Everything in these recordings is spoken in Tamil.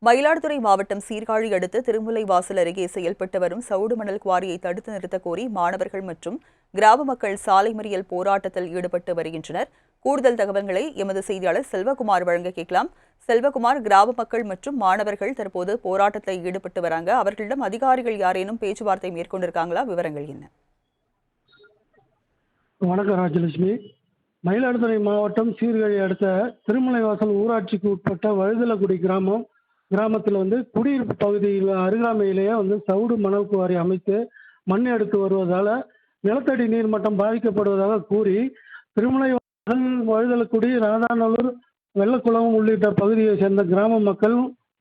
மயிலாடுதுறை மாவட்டம் சீர்காழி அடுத்த திருமுல்லைவாசல் அருகே செயல்பட்டு வரும் சவுடு மணல் குவாரியை தடுத்து நிறுத்தக் கோரி மாணவர்கள் மற்றும் கிராம மக்கள் சாலை மறியல் போராட்டத்தில் ஈடுபட்டு வருகின்றனர். கூடுதல் தகவல்களை எமது செய்தியாளர் செல்வகுமார் வழங்க கேட்கலாம். செல்வகுமார், கிராம மக்கள் மற்றும் மாணவர்கள் தற்போது போராட்டத்தில் ஈடுபட்டு வராங்க. அவர்களிடம் அதிகாரிகள் யாரேனும் பேச்சுவார்த்தை மேற்கொண்டிருக்காங்களா? விவரங்கள் என்ன? வணக்கம் ராஜலட்சுமி. மயிலாடுதுறை மாவட்டம் சீர்காழி அடுத்த திருமுல்லைவாசல் ஊராட்சிக்கு உட்பட்ட வழுதலக்குடி கிராமத்தில் குடியிருப்பு பகுதியில் அருகாமையிலேயே சவுடு மணல் குவாரி அமைத்து மண் எடுத்து வருவதால் நிலத்தடி நீர் மட்டம் பாதிக்கப்படுவதாக கூறி திருமுல்லைவாசல், வழுதலக்குடி, ராதாநல்லூர், வெள்ளக்குளம் உள்ளிட்ட பகுதியை சேர்ந்த கிராம மக்கள்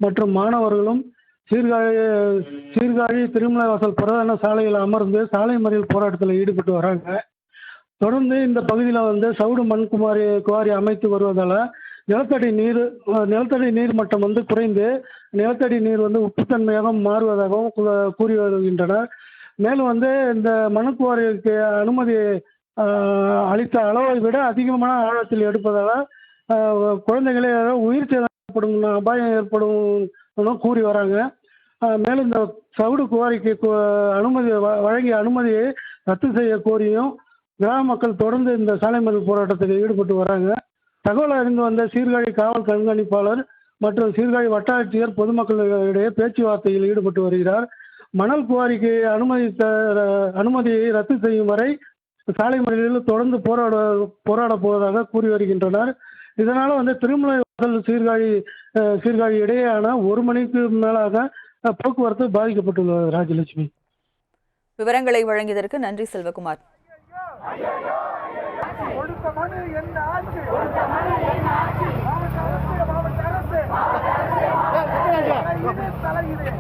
மற்றும் மாணவர்களும் சீர்காழி திருமுல்லைவாசல் பிரதான சாலையில் அமர்ந்து சாலை மறியல் போராட்டத்தில் ஈடுபட்டு வராங்க. தொடர்ந்து இந்த பகுதியில் சவுடு மண் குவாரி அமைத்து வருவதால் நிலத்தடி நீர் மட்டம் குறைந்து நிலத்தடி நீர் உப்புத்தன்மையாக மாறுவதாகவும் கூறி வருகின்றனர். மேலும் இந்த மணக்குவாரிக்கு அனுமதி அளித்த அளவை விட அதிகமான ஆழத்தில் எடுப்பதால் குழந்தைகளே உயிர் சேதம் ஏற்படும் அபாயம் ஏற்படும் கூறி வராங்க. மேலும் இந்த சவுடு குவாரிக்கு வழங்கிய அனுமதியை ரத்து செய்ய கோரியும் கிராம மக்கள் தொடர்ந்து இந்த சாலை மறியல் போராட்டத்தில் ஈடுபட்டு வராங்க. தகவல் அறிந்து வந்த சீர்காழி காவல் கண்காணிப்பாளர் மற்றும் சீர்காழி வட்டாட்சியர் பொதுமக்களிடையே பேச்சுவார்த்தையில் ஈடுபட்டு வருகிறார். மணல் குவாரிக்கு அனுமதியை ரத்து செய்யும் வரை சாலை மறியலில் தொடர்ந்து போராட போவதாக கூறி வருகின்றனர். இதனால் திருமுல்லைவாசல் சீர்காழி இடையேயான 1 மணிக்கு மேலாக போக்குவரத்து பாதிக்கப்பட்டுள்ளது. ராஜலட்சுமி, விவரங்களை வழங்கியதற்கு நன்றி செல்வகுமார். தலையிலே